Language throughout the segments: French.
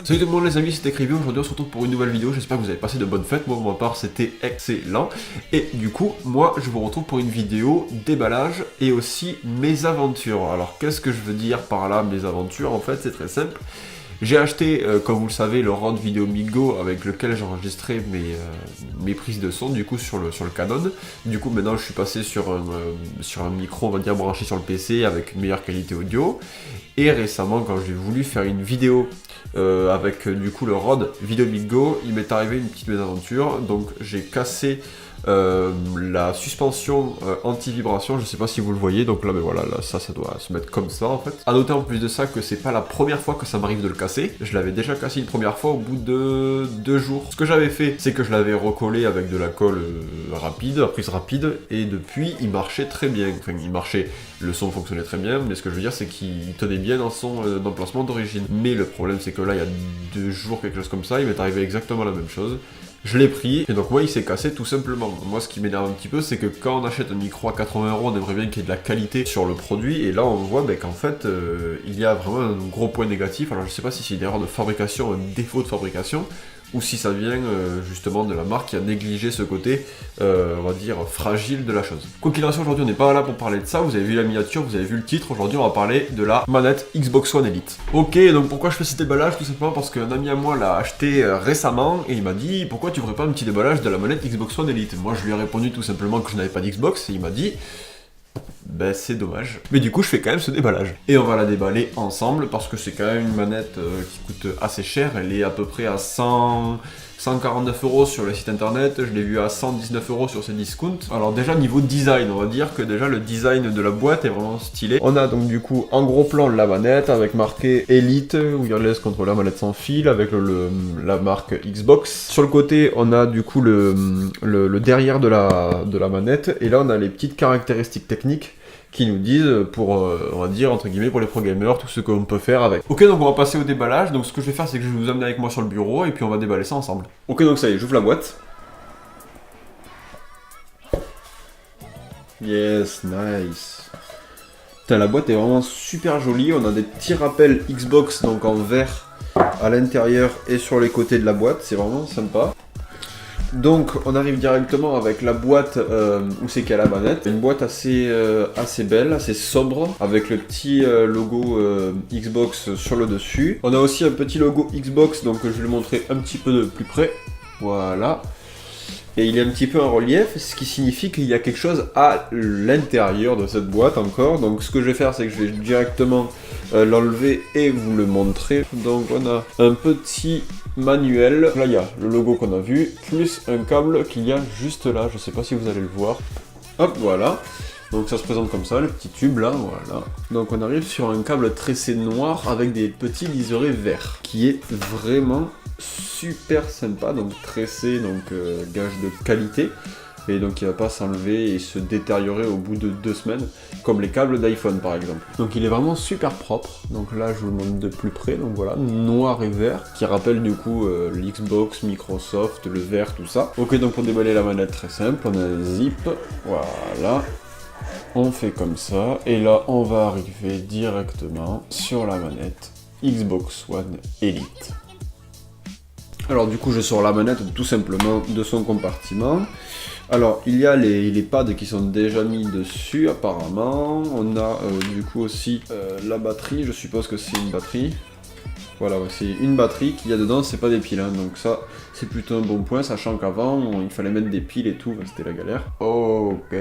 Salut tout le monde les amis, c'était Cribio, aujourd'hui on se retrouve pour une nouvelle vidéo, j'espère que vous avez passé de bonnes fêtes, moi pour ma part c'était excellent. Et du coup, moi je vous retrouve pour une vidéo déballage et aussi mes aventures. Alors qu'est-ce que je veux dire par là, mes aventures? En fait c'est très simple. J'ai acheté, comme vous le savez, le Rode VideoMigo avec lequel j'enregistrais mes prises de son, du coup sur le Canon. Du coup maintenant je suis passé sur un micro, on va dire, branché sur le PC avec une meilleure qualité audio. Et récemment, quand j'ai voulu faire une vidéo avec du coup le Rode VideoMigo, il m'est arrivé une petite mésaventure. Donc j'ai cassé la suspension anti-vibration, je sais pas si vous le voyez, donc là, mais voilà, là, ça doit se mettre comme ça en fait. A noter en plus de ça que c'est pas la première fois que ça m'arrive de le casser, je l'avais déjà cassé une première fois au bout de 2 jours. Ce que j'avais fait, c'est que je l'avais recollé avec de la colle rapide, à prise rapide, et depuis il marchait très bien, enfin il marchait, le son fonctionnait très bien, mais ce que je veux dire c'est qu'il tenait bien dans son emplacement d'origine. Mais le problème c'est que là, il y a 2 jours, quelque chose comme ça, il m'est arrivé exactement la même chose. Je l'ai pris, et donc moi il s'est cassé tout simplement. Moi ce qui m'énerve un petit peu, c'est que quand on achète un micro à 80 €, on aimerait bien qu'il y ait de la qualité sur le produit, et là on voit qu'en fait il y a vraiment un gros point négatif. Alors je sais pas si c'est une erreur de fabrication, un défaut de fabrication, ou si ça vient justement de la marque qui a négligé ce côté, on va dire, fragile de la chose. Quoi qu'il en soit, aujourd'hui on n'est pas là pour parler de ça, vous avez vu la miniature, vous avez vu le titre, aujourd'hui on va parler de la manette Xbox One Elite. Ok, donc pourquoi je fais cet déballage? Tout simplement parce qu'un ami à moi l'a acheté récemment, et il m'a dit, pourquoi tu ferais pas un petit déballage de la manette Xbox One Elite? Moi je lui ai répondu tout simplement que je n'avais pas d'Xbox, et il m'a dit, ben c'est dommage. Mais du coup je fais quand même ce déballage. Et on va la déballer ensemble parce que c'est quand même une manette qui coûte assez cher. Elle est à peu près à 149 € sur le site internet. Je l'ai vu à 119 € sur ces discounts. Alors déjà niveau design, on va dire que déjà le design de la boîte est vraiment stylé. On a donc du coup en gros plan la manette avec marqué Elite, wireless controller, manette sans fil, avec la marque Xbox. Sur le côté on a du coup le derrière de la manette. Et là on a les petites caractéristiques techniques qui nous disent pour, on va dire, entre guillemets, pour les pro gamers, tout ce qu'on peut faire avec. Ok, donc on va passer au déballage. Donc ce que je vais faire, c'est que je vais vous amener avec moi sur le bureau et puis on va déballer ça ensemble. Ok, donc ça y est, j'ouvre la boîte. Yes, nice. Putain, la boîte est vraiment super jolie. On a des petits rappels Xbox, donc en vert à l'intérieur et sur les côtés de la boîte. C'est vraiment sympa. Donc on arrive directement avec la boîte où c'est qu'il y a la manette. Une boîte assez belle, assez sobre, avec le petit logo Xbox sur le dessus. On a aussi un petit logo Xbox, donc je vais le montrer un petit peu de plus près. Voilà. Et il est un petit peu en relief, ce qui signifie qu'il y a quelque chose à l'intérieur de cette boîte encore. Donc ce que je vais faire, c'est que je vais directement l'enlever et vous le montrer. Donc on a un petit manuel. Là il y a le logo qu'on a vu, plus un câble qu'il y a juste là. Je sais pas si vous allez le voir. Hop, voilà. Donc ça se présente comme ça, le petit tube là, voilà. Donc on arrive sur un câble tressé noir avec des petits liserés verts, qui est vraiment super sympa, donc tressé, donc gage de qualité, et donc il va pas s'enlever et se détériorer au bout de 2 semaines, comme les câbles d'iPhone par exemple. Donc il est vraiment super propre, donc là je vous le montre de plus près, donc voilà, noir et vert, qui rappelle du coup l'Xbox, Microsoft, le vert, tout ça. Ok, donc pour déballer la manette, très simple, on a un zip, voilà. On fait comme ça, et là on va arriver directement sur la manette Xbox One Elite. Alors du coup je sors la manette tout simplement de son compartiment. Alors il y a les pads qui sont déjà mis dessus apparemment. On a du coup aussi la batterie, je suppose que c'est une batterie. Voilà, c'est une batterie qu'il y a dedans, c'est pas des piles, hein. Donc ça c'est plutôt un bon point, sachant qu'avant il fallait mettre des piles et tout, c'était la galère. Ok.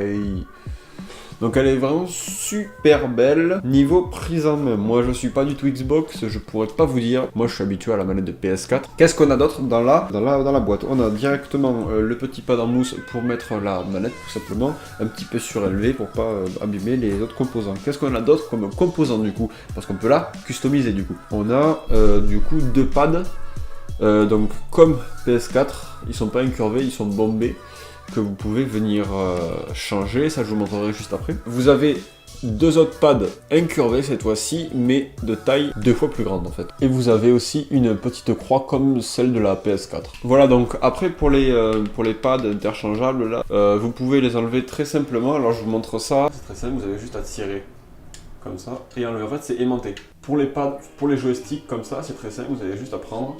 Donc elle est vraiment super belle. Niveau prise en main, moi je suis pas du tout Xbox, je pourrais pas vous dire. Moi je suis habitué à la manette de PS4. Qu'est-ce qu'on a d'autre dans la boîte? On a directement le petit pad en mousse pour mettre la manette tout simplement, un petit peu surélevé pour pas abîmer les autres composants. Qu'est-ce qu'on a d'autre comme composant du coup? Parce qu'on peut la customiser du coup. On a du coup 2 pads, donc comme PS4, ils sont pas incurvés, ils sont bombés, que vous pouvez venir changer, ça je vous montrerai juste après. Vous avez 2 autres pads incurvés cette fois-ci, mais de taille 2 fois plus grande en fait. Et vous avez aussi une petite croix comme celle de la PS4. Voilà, donc après pour les pads interchangeables là, vous pouvez les enlever très simplement. Alors je vous montre ça, c'est très simple, vous avez juste à tirer comme ça, et enlever, en fait c'est aimanté. Pour les pads, pour les joysticks comme ça, c'est très simple, vous avez juste à prendre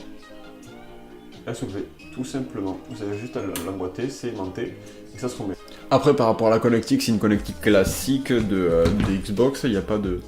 et à soulever, tout simplement. Vous avez juste à l'emboîter, c'est aimanté, et ça se remet. Après, par rapport à la connectique, c'est une connectique classique des Xbox, il n'y a pas de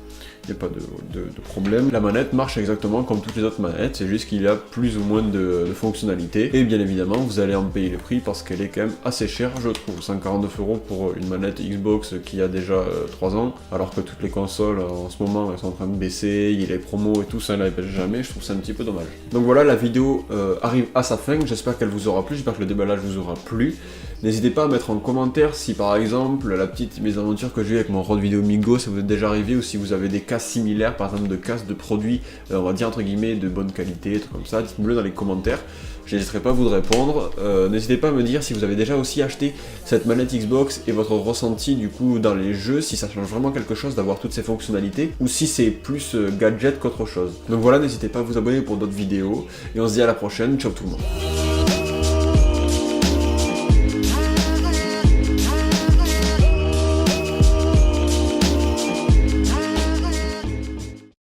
problème. La manette marche exactement comme toutes les autres manettes, c'est juste qu'il y a plus ou moins de fonctionnalités. Et bien évidemment, vous allez en payer le prix parce qu'elle est quand même assez chère, je trouve. 149 € pour une manette Xbox qui a déjà 3 ans, alors que toutes les consoles en ce moment elles sont en train de baisser, il y a les promos et tout, ça ne la baisse jamais, je trouve ça un petit peu dommage. Donc voilà, la vidéo arrive à sa fin, j'espère qu'elle vous aura plu, j'espère que le déballage vous aura plu. N'hésitez pas à mettre en commentaire si par exemple la petite mésaventure que j'ai eu avec mon Rode Vidéo Migo, ça vous est déjà arrivé, ou si vous avez des cas similaires, par exemple de casques de produits, on va dire entre guillemets de bonne qualité, tout comme ça, dites-moi-le dans les commentaires, je n'hésiterai pas à vous répondre. N'hésitez pas à me dire si vous avez déjà aussi acheté cette manette Xbox et votre ressenti du coup dans les jeux, si ça change vraiment quelque chose d'avoir toutes ces fonctionnalités, ou si c'est plus gadget qu'autre chose. Donc voilà, n'hésitez pas à vous abonner pour d'autres vidéos, et on se dit à la prochaine, ciao tout le monde.